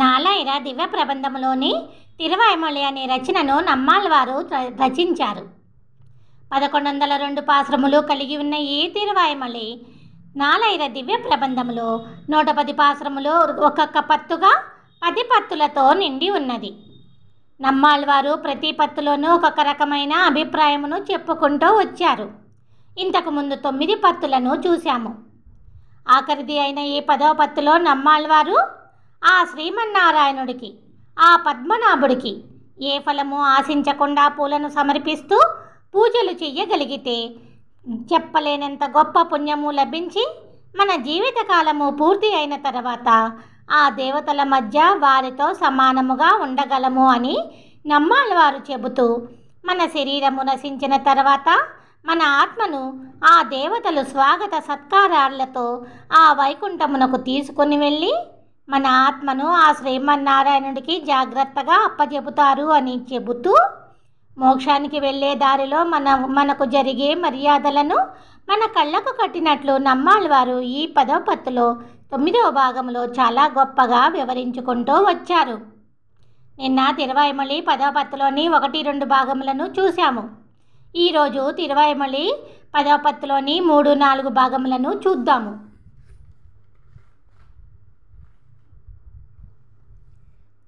నాలాయిర దివ్య ప్రబంధములోని తిరువాయిమొళి అనే రచనను నమ్మాళ్వారు రచించారు. 1102 పాశ్రములు కలిగి ఉన్న ఈ తిరువాయిమొళి నాలాయిర దివ్య ప్రబంధములో 110 పాశ్రములు ఒక్కొక్క పత్తుగా 10 పత్తులతో నిండి ఉన్నది. నమ్మాళ్వారు ప్రతి పత్తులోనూ ఒక్కొక్క రకమైన అభిప్రాయమును చెప్పుకుంటూ వచ్చారు. ఇంతకు ముందు 9 పత్తులను చూశాము. ఆఖరిది అయిన ఈ 10వ పత్తులో నమ్మాళ్వారు ఆ శ్రీమన్నారాయణుడికి, ఆ పద్మనాభుడికి ఏ ఫలము ఆశించకుండా పూలను సమర్పిస్తూ పూజలు చెయ్యగలిగితే చెప్పలేనంత గొప్ప పుణ్యము లభించి మన జీవితకాలము పూర్తి అయిన తర్వాత ఆ దేవతల మధ్య వారితో సమానముగా ఉండగలము అని నమ్మాళ్వారు చెబుతూ, మన శరీరము నశించిన తర్వాత మన ఆత్మను ఆ దేవతలు స్వాగత సత్కారాలతో ఆ వైకుంఠమునకు తీసుకుని వెళ్ళి మన ఆత్మను ఆ శ్రీమన్నారాయణుడికి జాగ్రత్తగా అప్పచెబుతారు అని చెబుతూ, మోక్షానికి వెళ్ళే దారిలో మనకు జరిగే మర్యాదలను మన కళ్ళకు కట్టినట్లు నమ్మాళ్వారు ఈ 10వ పత్తులో 9వ భాగంలో చాలా గొప్పగా వివరించుకుంటూ వచ్చారు. నిన్న తిరువాయిమొళి 10వ పత్తులోని 1-2 భాగములను చూశాము. ఈరోజు తిరువాయిమొళి 10వ పత్తులోని 3-4 భాగములను చూద్దాము.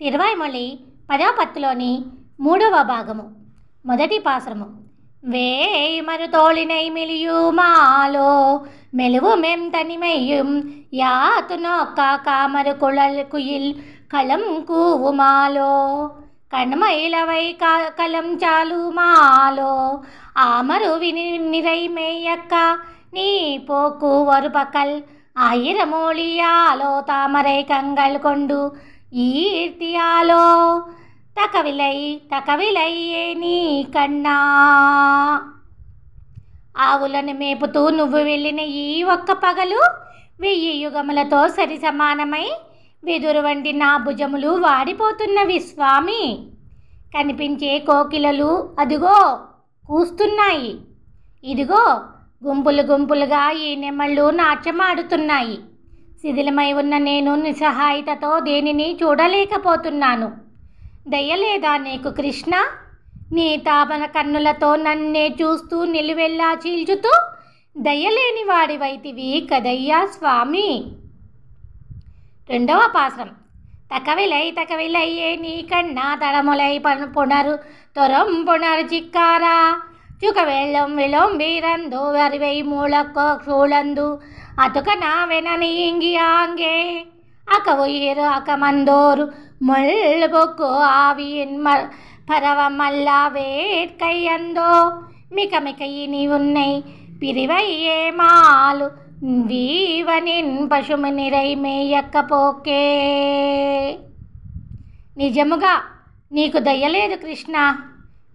తిరువాయిమొళి 10వ పత్తులోని 3వ భాగము, మొదటి పాశ్రము. వేయిమరు తోళినై మిలియుమాలో మెలువు మెం తనిమయ్యం యాతునొక్క కామరు కుయిల్ కలం కూవుమాలో కణమైలవై కలం చాలు మాలో ఆమరు నిరై మేయక్క நீ போக்கு ஒரு பக்கல் ஆயிரமொழியாலோ தாமரை கண்கள் கொண்டு ஈர்த்தியாலோ తకవిలయ్యే నీ కన్నా. ఆవులను మేపుతూ నువ్వు వెళ్ళిన ఈ ఒక్క పగలు 1000 యుగములతో సరి సమానమై వెదురు వంటి నా భుజములు వాడిపోతున్నవి స్వామి. కనిపించే కోకిలలు అదిగో కూస్తున్నాయి, ఇదిగో గుంపులు గుంపులుగా ఈ నెమళ్ళు నాట్యమాడుతున్నాయి. శిథిలమై ఉన్న నేను నిస్సహాయతతో దేనిని చూడలేకపోతున్నాను. దయలేదా నీకు కృష్ణ? నీ తాపన కన్నులతో నన్నే చూస్తూ నిలువెల్లా చీల్చుతూ దయలేని వాడివైతివి కదయ్యా స్వామి. 2వ పాశ్రం. తకవిలయ్యే నీ కన్నా తడములై పునరు చిక్కారా చుక వెళ్ళం విలంబీరందు వరివై మూలక్కో చూలందు అతుకనా వెనని ఇంగియాంగే అకవుయిరు అకమందోరు ముళ్ళు బొక్కు ఆవియన్ పరవమల్ల వేట్కయ్యందో మిక ఇని ఉన్నై పిరివయ్యే మాలు వీవనిన్ పశుము నిరై మేయక్కపోకే. నిజముగా నీకు దయలేదు కృష్ణ.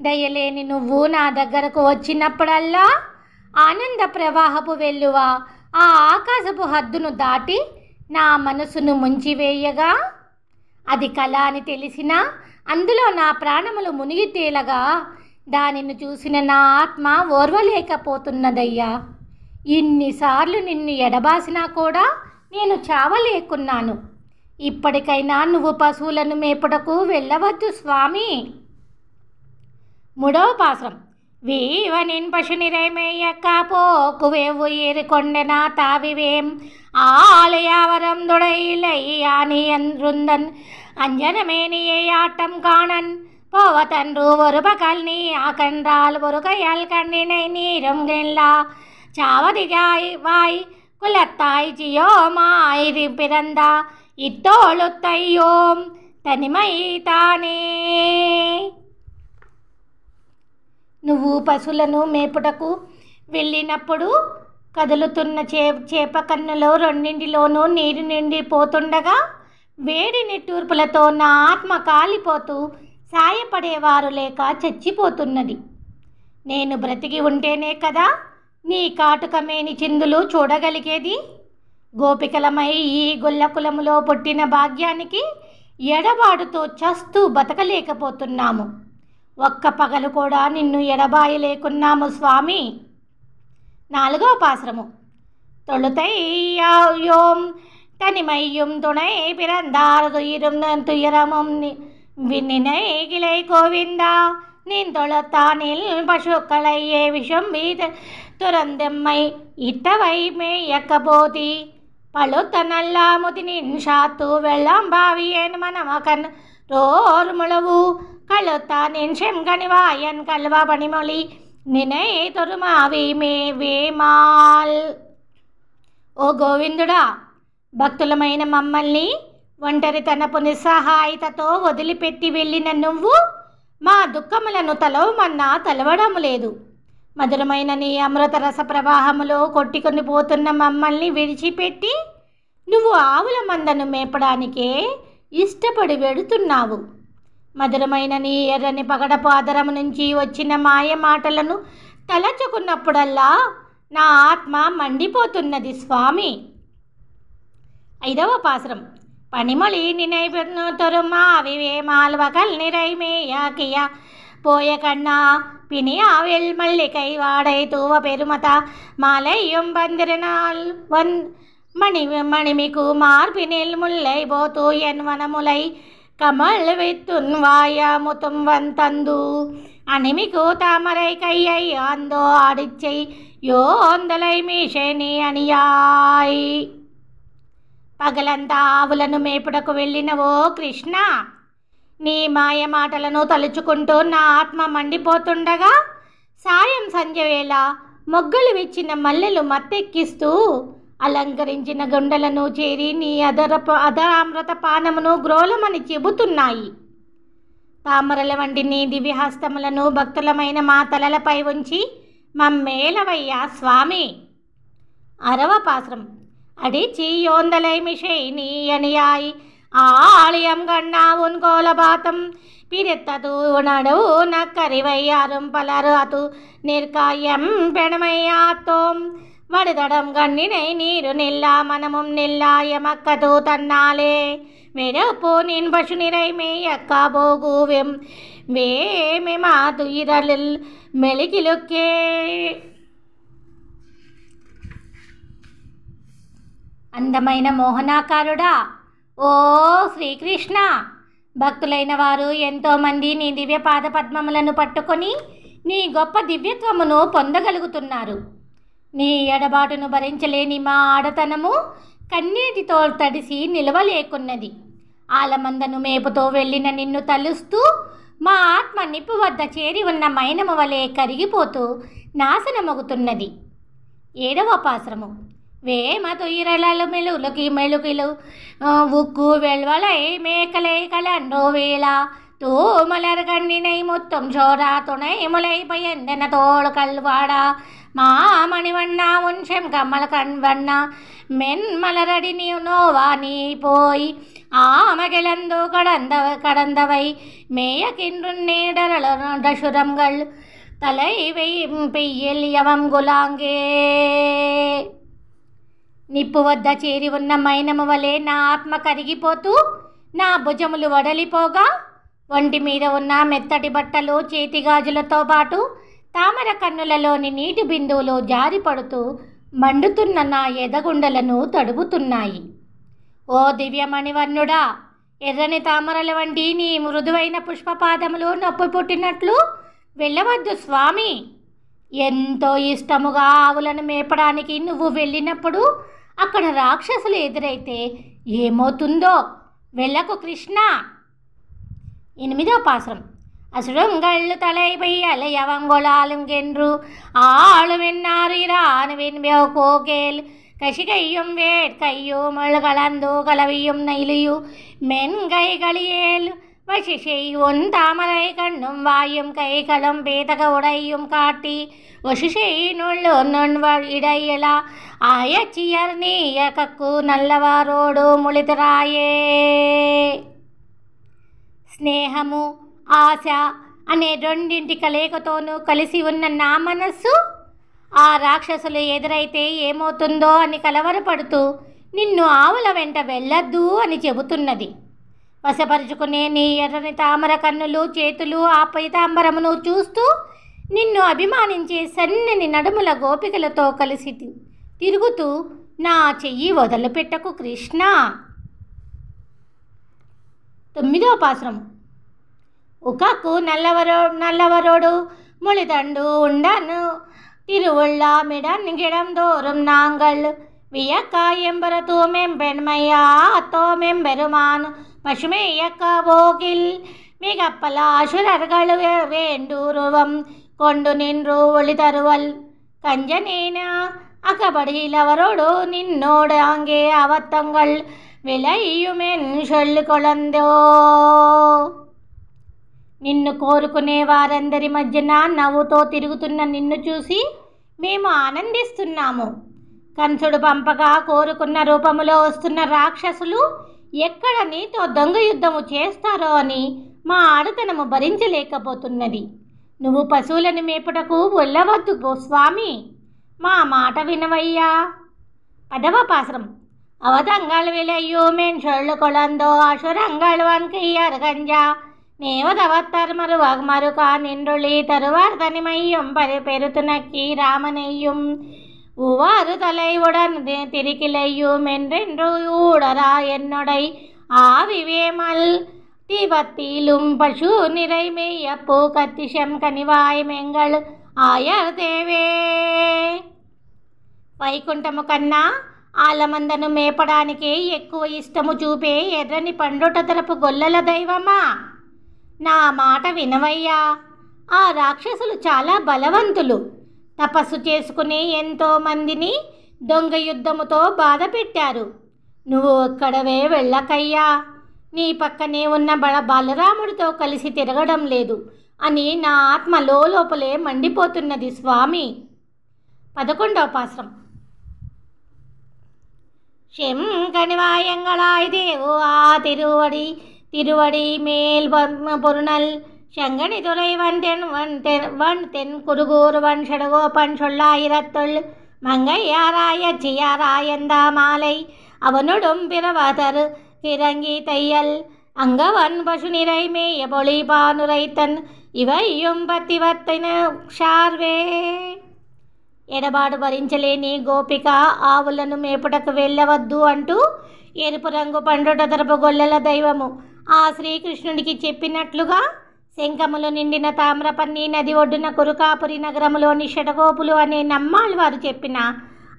దయలేని నువ్వు నా దగ్గరకు వచ్చినప్పుడల్లా ఆనంద ప్రవాహపు వెల్లువా ఆ ఆకాశపు హద్దును దాటి నా మనసును ముంచివేయగా, అది కళ అని తెలిసినా అందులో నా ప్రాణములు మునిగి తేలగా దానిని చూసిన నా ఆత్మ ఓర్వలేకపోతున్నదయ్యా. ఇన్నిసార్లు నిన్ను ఎడబాసినా కూడా నేను చావలేకున్నాను. ఇప్పటికైనా నువ్వు పశువులను మేపుటకు వెళ్ళవద్దు స్వామి. 3వ పాశ్రం. వీవనిన్ పశునిరై మేయక్క పోకు వేవు ఏరికొండెన తావివేం ஆலயாவரம் துடையிலையானியன்றுந்தன் அஞ்சனமேனியை ஆட்டம் காணன் போவதன்று ஒரு பகல் நீ ஆகன்றால் ஒரு கையால் கண்ணினை நீரும் கெல்லா சாவதிகாய் வாய் குலத்தாய் ஜியோமாயிரி பிறந்தா இத்தோளுத்தையோம் తనిమై తానే. నువ్వు పశువులను మేపుటకు వెళ్ళినప్పుడు కదులుతున్న చేప కన్నులో రెండింటిలోనూ నీరు నిండిపోతుండగా వేడి నిట్టూర్పులతో నా ఆత్మ కాలిపోతూ సాయపడేవారు లేక చచ్చిపోతున్నది. నేను బ్రతికి ఉంటేనే కదా నీ కాటుకమేని చిందులు చూడగలిగేది. గోపికలమై ఈ గొల్లకులములో పుట్టిన భాగ్యానికి ఎడబాటుతో చస్తూ బతకలేకపోతున్నాము. ఒక్క పగలు కూడా నిన్ను ఎడబాయలేకున్నాము స్వామి. 4వ పాశ్రము. తొలుతయ్యోం தனிமையும் துணை பிறந்தார் துயிரும் துயரமும் விண்ணினை கிளை கோவிந்தா நின் தொழத்தானில் பசுக்களையே விஷம் வீத துறந்தெம்மை இட்டவை மேயக்க போதி పలుత నల్లాముతి నిన్షాత్తు వెళ్ళం బావియేను మనమకన్ రోర్ముళవు కలుత నిన్షెం గణివాయన్ కల్వ పణిమొళి నినే తొరుమావి మే వేమాల్. ఓ గోవిందుడా, భక్తులమైన మమ్మల్ని ఒంటరితనపు నిస్సహాయతతో వదిలిపెట్టి వెళ్ళిన నువ్వు మా దుఃఖములను తలవమన్నా తలవడము లేదు. మధురమైన నీ అమృత రస ప్రవాహములో కొట్టుకొని పోతున్న మమ్మల్ని విడిచిపెట్టి నువ్వు ఆవుల మందను మేపడానికే ఇష్టపడి వెడుతున్నావు. మధురమైన నీ ఎర్రని పగడపు ఆదరము నుంచి వచ్చిన మాయ మాటలను తలచుకున్నప్పుడల్లా నా ఆత్మ మండిపోతున్నది స్వామి. 5వ పాసురం. పనిమొళి నినై తొరుమా వివేమాల్వకల్ నిరైమేయాకియ போய கண்ணா பிணியாவில் மல்லிகை வாடை தூவ பெருமத மாலையும் பந்திரனால் மணிமிகு மார்பினில் முல்லை போத்து என் வனமுலை கமல் வித்துன் வாயமுத்தும் வந்தந்து அணிமிகு தாமரை கையை ஆந்தோ ஆடிச்சை யோந்தலை మీషేని అనియాయ్. పగలంతా ఆవులను మేపుటకు వెళ్ళినవో కృష్ణ, నీ మాయ మాటలను తలుచుకుంటూ నా ఆత్మ మండిపోతుండగా సాయం సంధ్యవేళ మొగ్గలు విచ్చిన మల్లెలు మత్తెక్కిస్తూ అలంకరించిన గుండెలను చేరి నీ అధరామృత పానమును గ్రోలమని చెబుతున్నాయి. తామరల వంటి నీ దివ్యహస్తములను భక్తులమైన మా తలలపై ఉంచి మమ్మేలవయ్యా స్వామి. 6వ పాసురం. అడిచి యోందలై మిషేని అనియాయి ஆலயம் கண்ணா உன் கோலபாத்தம் பிரித்தது உணவு நக்கறிவையாரும் பலரு அது நிற்காயம் பெணமையாத்தோம் வடுதடம் கண்ணினை நீரு நில்லா மனமும் நில்லாய மக்கது தன்னாலே வெறுப்பு நின் பசு நிறை மேயக்க போகுவெம் வேமே மாது இரலில் மெழுகிலுக்கே. అందమైన మోహనాకారుడా, ఓ శ్రీకృష్ణ, భక్తులైన వారు ఎంతోమంది నీ దివ్య పాద పద్మములను పట్టుకొని నీ గొప్ప దివ్యత్వమును పొందగలుగుతున్నారు. నీ ఎడబాటును భరించలేని మా ఆడతనము కన్నీటితో తడిసి నిలవలేకున్నది. ఆలమందను మేపుతో వెళ్ళిన నిన్ను తలుస్తూ మా ఆత్మ నిప్పు వద్ద చేరి ఉన్న మైనము వలె కరిగిపోతూ నాశనమగుతున్నది. 7వ పాసురము. వేమ తుయిరలలు మెలులకి మెలుకిలు ఉక్కు వెల్వలై మేకలై కలన్రో వేళ தூமலர் கண்ணினை முத்தும் சோரா துணை முலை பயந்தன தோள் கல்வாடா மாமணிவண்ணா உன் செம்கமல் கண்வண்ணா மென்மலரடி நீ நோவா நீ போய் ஆமகிழந்து கடந்தவை மேயக்கின்று நீடரசுரங்கள் தலைவை பெய்யல் యవం గులాంగే. నిప్పు వద్ద చేరి ఉన్న మైనము వలె నా ఆత్మ కరిగిపోతూ నా భుజములు వడలిపోగా ఒంటి మీద ఉన్న మెత్తటి బట్టలు చేతిగాజులతో పాటు తామర కన్నులలోని నీటి బిందువులు జారిపడుతూ మండుతున్న నా ఎదగుండలను తడుపుతున్నాయి. ఓ దివ్యమణివర్ణుడా, ఎర్రని తామరల వంటి నీ మృదువైన పుష్పపాదములు నొప్పి పుట్టినట్లు వెళ్ళవద్దు స్వామి. ఎంతో ఇష్టముగా ఆవులను మేపడానికి నువ్వు వెళ్ళినప్పుడు అక్కడ రాక్షసులు ఎదురైతే ఏమవుతుందో వెళ్ళకు కృష్ణ. 8వ పాసురం. அசுரங்கள் தலைவை அலையவங்கொளாலுங்கென்று ஆளுமென்னார் இரானுவின் கோகேல் கசிகையும் வேட்கையும் கலந்தோ கலவியும் நெய்லியு மென்கைகளியேல் வசிஷை ஒன் தாமரை கண்ணும் வாயும் கைகளும் பேதக உடையும் காட்டி வசிஷை நுள்ளு நொன்வள் இடையலா ஆயச்சியர் நீய கக்கு நல்லவாரோடு ముళితరాయే. స్నేహము ఆశ అనే రెండింటి కలయికతోనూ కలిసి ఉన్న నా మనస్సు ఆ రాక్షసులు ఎదురైతే ఏమవుతుందో అని కలవరపడుతూ నిన్ను ఆవుల వెంట వెళ్ళొద్దు అని చెబుతున్నది. వశపరుచుకునే నీ ఎర్రని తామర కన్నులు చేతులు ఆ పైతాంబరమును చూస్తూ నిన్ను అభిమానించే సన్నని నడుముల గోపికలతో కలిసి తిరుగుతూ నా చెయ్యి వదిలిపెట్టకు కృష్ణ. 9వ పాసురం. ఉకకు నల్లవరోడు ముళిదండు ఉండను తిరువుళ్ళ మిడన్ గిడం దోறும் நாங்கள் வியக்க எம்பரத்து மெம்பெண்மையா அத்தோ மெம்பெருமான் பசுமையக்க போகில் மிகப்பல அசுரர்கள் வேண்டூருவம் கொண்டு நின்று ஒளி தருவல் கஞ்சனேன அகபடியிலவரோடு நின்னோடு அங்கே அவத்தங்கள் విలయ్యుమెన్ షొల్లు కొలందో. నిన్ను కోరుకునే వారందరి మధ్యన నవ్వుతో తిరుగుతున్న నిన్ను చూసి మేము ఆనందిస్తున్నాము. కంసుడు పంపగా కోరుకున్న రూపములో వస్తున్న రాక్షసులు ఎక్కడ నీతో దొంగ యుద్ధము చేస్తారో అని మా ఆడతనము భరించలేకపోతున్నది. నువ్వు పశువులను మేపుటకు వెళ్ళవద్దు స్వామి, మా మాట వినవయ్యా. 10వ పాసురం. அவதங்கள் விளையுமென் சொல்லு கொளந்தோ அசுரங்கள் வன்கையர் கஞ்சா நேவதவத்தர் மறுவமறுகா நின்றுளி தருவார் தனிமையும் பெருத்துனக்கி ராமனையும் உவாறு தலைவுடன் திரிக்கிலையும் என்றென்று ஊடரா என்னுடை ஆவிவேமல் தீபத்திலும் பசு நிறைமெய்யப்பூ கத்திஷம் கனிவாய் மெங்கள் ఆయర్ దేవే. వైకుంఠము కన్నా ఆలమందను మేపడానికి ఎక్కువ ఇష్టము చూపే ఎర్రని పండుట తరపు గొల్లల దైవమా, నా మాట వినవయ్యా. ఆ రాక్షసులు చాలా బలవంతులు. తపస్సు చేసుకుని ఎంతోమందిని దొంగ యుద్ధముతో బాధ పెట్టారు. నువ్వు ఒక్కడవే వెళ్ళకయ్యా. నీ పక్కనే ఉన్న బలరాముడితో కలిసి తిరగడం లేదు అని నా ఆత్మ లోపలే మండిపోతున్నది స్వామి. 11వ పాసురం. செங்கனிவாயங்களாய் தேவோ ஆ திருவடி மேல் பொருணல் செங்கனி துறை வன் தென் குருகூர் வன் ஷடகோபன் சொல்லாயிரத்துள் மங்கையாராய சியாராயந்தா மாலை அவனுடும் பிறவதர் கிறங்கி தையல் அங்கவன் பசு நிறை மேய பொலி பானுரைத்தன் இவையும் பத்திவத்தின ஷார்வே. ఎడబాటు భరించలేని గోపిక ఆవులను మేపుటకు వెళ్ళవద్దు అంటూ ఎరుపు రంగు పండుట తరపు గొల్లల దైవము ఆ శ్రీకృష్ణుడికి చెప్పినట్లుగా శంఖములు నిండిన తామ్రపర్ణి నది ఒడ్డున కురుకాపురి నగరములోని షటగోపులు అనే నమ్మాళ్ళు వారు చెప్పిన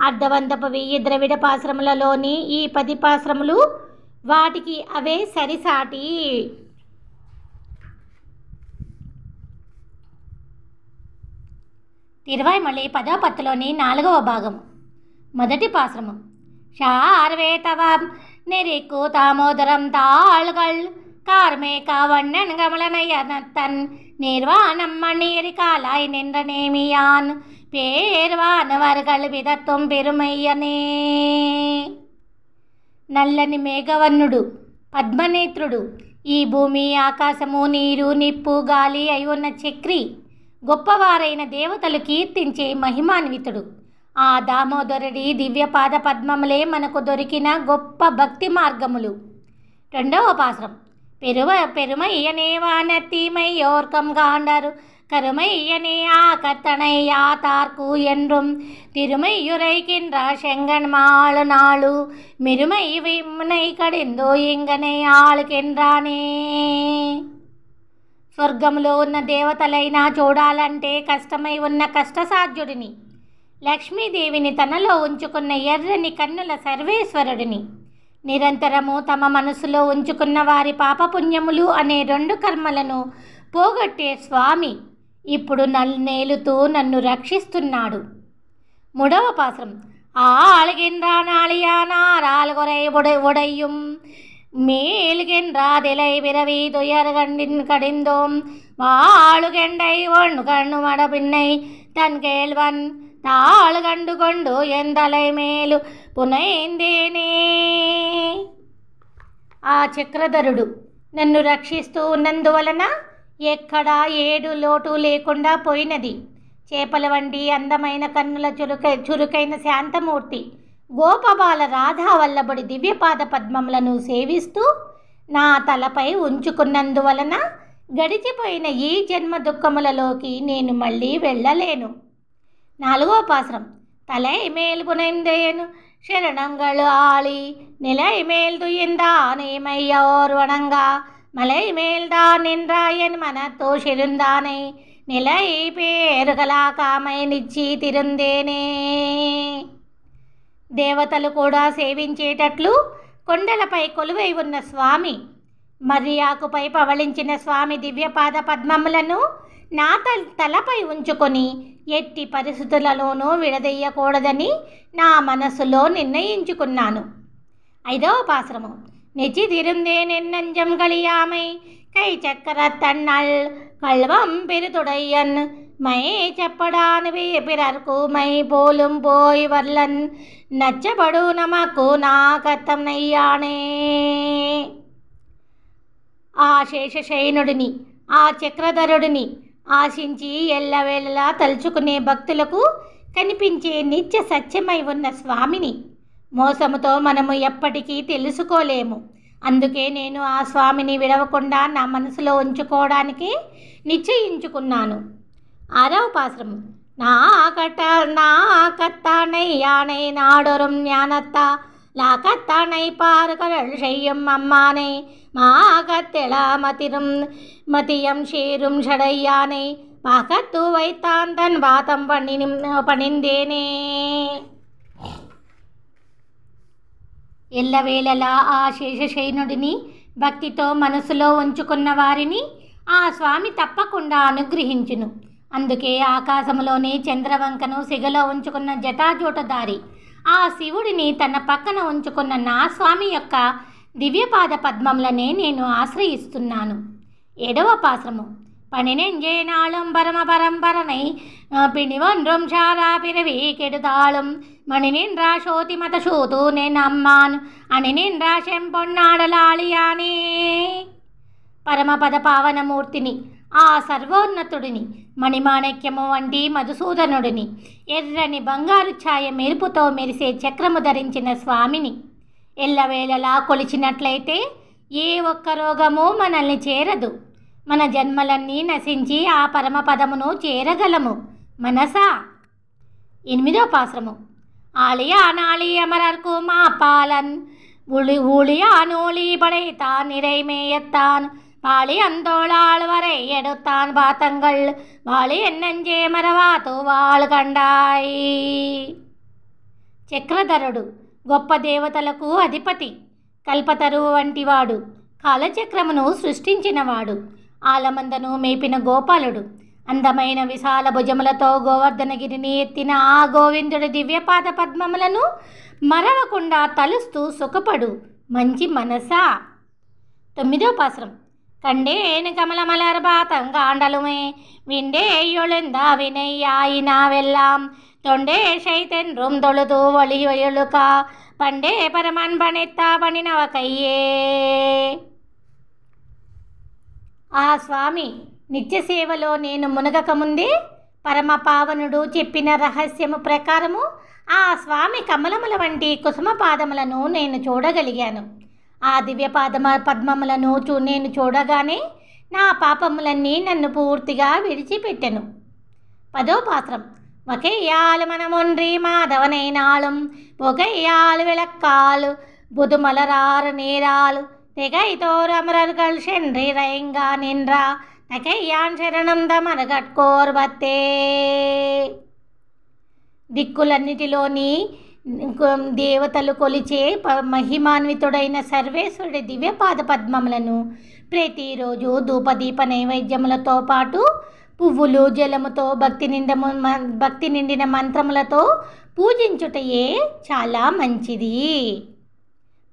అర్ధవంతపు 1000 ద్రవిడ పాశ్రములలోని ఈ 10 పాశ్రములు వాటికి అవే సరిసాటి. తిరువైమళి 10వ పత్తులోని 4వ భాగము. మొదటి పాశ్రమం. ஷார்வேதவம் நெறிக்கு தாமோதரம் தாள்கள் கார்மேக வண்ணன் கமலநயனத்தன் நிர்வாணம் மணியரி காலாய் நின்ற நேமியான் பேர்வானவர்கள் విధత్వం పెరుమయ్యనే. నల్లని మేఘవర్ణుడు పద్మనేత్రుడు ఈ భూమి ఆకాశము నీరు నిప్పు గాలి అయి ఉన్న చక్రి గొప్పవారైన దేవతలు కీర్తించే మహిమాన్వితుడు. ఆ దామోదరుడి దివ్యపాద పద్మములే మనకు దొరికిన గొప్ప భక్తి మార్గములు. 2వ పాశ్రం. பெருமையனே வானத்தீமையோர்க்கம் காண்டர் கருமையனே ஆகத்தனை யாத்தார்க்கு என்றும் திருமையுரைக்கின்ற செங்கன் மாளு நாளு மிருமை விம்னை கடிந்தோ ఇంగனை ఆளுకెండ్రానే. స్వర్గంలో ఉన్న దేవతలైనా చూడాలంటే కష్టమై ఉన్న కష్టసాధ్యుడిని, లక్ష్మీదేవిని తనలో ఉంచుకున్న ఎర్రని కన్నుల సర్వేశ్వరుడిని, నిరంతరము తమ మనసులో ఉంచుకున్న వారి పాపపుణ్యములు అనే 2 కర్మలను పోగొట్టే స్వామి ఇప్పుడు నేలుతూ నన్ను రక్షిస్తున్నాడు. 3వ పాశ్రం. ஆளுகின்றா நாளியானாரால் குறை உடையும் மேலுகின்றாதிலை பிறவி துயர் கடிந்தோம் வாழுகெண்டை ஒன்று கண்ணு மட பின்னை தன் கேள்வன் తాళు గండుకొండు ఎందలై మేలు పునైందేనే. ఆ చక్రధరుడు నన్ను రక్షిస్తూ ఉన్నందువలన ఎక్కడా ఏడు లోటు లేకుండా పోయినది. చేపల వంటి అందమైన కన్నుల చురుకైన శాంతమూర్తి గోపబాల రాధావల్లభుడి దివ్యపాద పద్మములను సేవిస్తూ నా తలపై ఉంచుకున్నందువలన గడిచిపోయిన ఈ జన్మ దుఃఖములలోకి నేను మళ్ళీ వెళ్ళలేను. 4వ పాశ్రం. తలై మేల్పునైందేను శరణంగళు ఆళి நிலை மேல் துயின்தான் மையோர் வணங்க மலை மேல்தான் நின்றாயன் மனத்தோஷிருந்தானை நிலை పేరుగలా కామై నిచ్చి తిరుందేనే. దేవతలు కూడా సేవించేటట్లు కొండలపై కొలువై ఉన్న స్వామి, మర్రి ఆకుపై పవళించిన స్వామి దివ్యపాద పద్మములను నా తలపై ఉంచుకొని ఎట్టి పరిస్థితులలోనూ విడదీయకూడదని నా మనస్సులో నిర్ణయించుకున్నాను. 5వ పాశ్రమం. நெச்சிதிருந்தே நெஞ்சம் களியாமை கை சக்கர தன்னல் கல்வம் பெருதுடையன் மை చెప్పడాను பிறர்కు மை போலும் போய் వర్లన్ నచ్చబడు నమకు నాకతం నయ్యానే. ఆ శేషశయనుడిని, ఆ చక్రధరుడిని ఆశించి ఎల్లవేళలా తలుచుకునే భక్తులకు కనిపించే నిత్య సత్యమై ఉన్న స్వామిని మోసముతో మనము ఎప్పటికీ తెలుసుకోలేము. అందుకే నేను ఆ స్వామిని విడవకుండా నా మనసులో ఉంచుకోవడానికి నిశ్చయించుకున్నాను. 6వ పాశ్రమం. నా கத்தானை யானை நாடொரும் ஞானத்தா லாக்கத்தானை பாருகள் செய்யும் அம்மானை மாகத்தெள மதியம் சேரும் ஷடையானை பாகத்து வைத்தான் தன் வாதம் పణిందేనే. ఎల్లవేళలా ఆ శేషశయనుడిని భక్తితో మనసులో ఉంచుకున్న వారిని ఆ స్వామి తప్పకుండా అనుగ్రహించును. అందుకే ఆకాశంలోని చంద్రవంకను సిగలో ఉంచుకున్న జటాజూటదారి ఆ శివుడిని తన పక్కన ఉంచుకున్న నా స్వామి యొక్క దివ్యపాద పద్మములనే నేను ఆశ్రయిస్తున్నాను. 7వ పాశ్రమం. பணிநெஞ்சேனாலும் பரம பரம்பரனை பிணிவொன்றும் சாரா பிறவி கெடுதாளும் மணி நின்றா சோதி மத சூது నేను అమ్మాను అని నిండ్రా శంపొన్నాడలాళియానే. పరమపద పావనమూర్తిని, ఆ సర్వోన్నతుడిని, మణిమాణిక్యము వంటి మధుసూదనుడిని, ఎర్రని బంగారు ఛాయ మెరుపుతో మెరిసే చక్రము ధరించిన స్వామిని ఎల్లవేళలా కొలిచినట్లయితే ఏ ఒక్క రోగము మనల్ని చేరదు. మన జన్మలన్నీ నశించి ఆ పరమపదమును చేరగలము మనసా. 8వ పాశ్రమం. ஆளியா நாளி அமரர்க்கு மாப்பாலன் ஊழியா நூலி படைத்தான் நிறைமேயத்தான் பாளி அந்தோளாள் வரை எடுத்தான் பாத்தங்கள் வாளி ఎన్నెంజే మరవాతు వాళ్ కండాయి. చక్రధరుడు గొప్ప దేవతలకు అధిపతి, కల్పతరువు వంటివాడు, కాలచక్రమును సృష్టించినవాడు, ఆలమందను మేపిన గోపాలుడు, అందమైన విశాల భుజములతో గోవర్ధనగిరిని ఎత్తిన ఆ గోవిందుడి దివ్యపాద పద్మములను మరవకుండా తలుస్తూ సుఖపడు మంచి మనసా. 9వ పాశ్రం. கண்டேன் கமலமலர் பாத்தங்காண்டலுமே விண்டே எழுந்தா வினையாயினாவெல்லாம் தொண்டே சைத்தென்றும் தொழுது ஒளி ஒழுக்கா பண்டே பரமன் பணித்தா பணினవ కయ్యే. ఆ స్వామి నిత్య సేవలో నేను మునగకముందే పరమ పావనుడు చెప్పిన రహస్యము ప్రకారము ఆ స్వామి కమలముల వంటి కుసుమ పాదములను నేను చూడగలిగాను. ఆ దివ్య పద్మములను నేను చూడగానే నా పాపములన్నీ నన్ను పూర్తిగా విడిచిపెట్టెను. 10వ పాత్రం. ఒకేయాలు మనమొండ్రి మాధవనైనాళం పొగయ్యాలు విளக்காలు புதுமலராறு நீரால் திகைத்தோர் அமரர்கள் சென்றிரைங்கா நின்றா தகையான் శరణం దమరగట్కోర్బతే. దిక్కులన్నిటిలోని దేవతలు కొలిచే మహిమాన్వితుడైన సర్వేశ్వరుడి దివ్యపాద పద్మములను ప్రతిరోజు ధూపదీప నైవేద్యములతో పాటు పువ్వులు జలముతో భక్తి నిండిన మంత్రములతో పూజించుటయే చాలా మంచిది.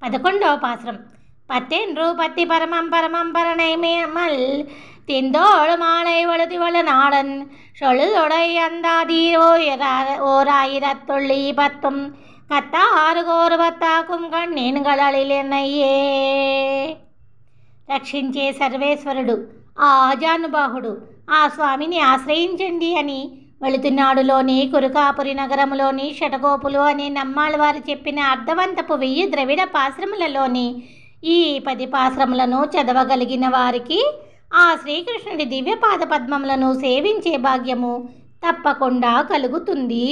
11వ పాశ్రం. பத்தென்று பத்தி பரமம் பரணை மேமல் திந்தோடு மாலை வழுதிவள நாடன் சொழுதொடை அந்தாதி ஓராயிரத்துள்ளி 10 கத்தாறு கோரு பத்தாக்கும் కన్నీన్గళలిలెనయ్యే. రక్షించే సర్వేశ్వరుడు ఆ అజానుబాహుడు ఆ స్వామిని ఆశ్రయించండి అని వెళుతున్నాడులోని కురుకాపురి నగరములోని షటగోపులు అనే నమ్మాళ్ళవారు చెప్పిన అర్థవంతపు 1000 ద్రవిడ పాశ్రములలోని ఈ 10 పాశ్రములను చదవగలిగిన వారికి ఆ శ్రీకృష్ణుడి దివ్యపాద పద్మములను సేవించే భాగ్యము తప్పకుండా కలుగుతుంది.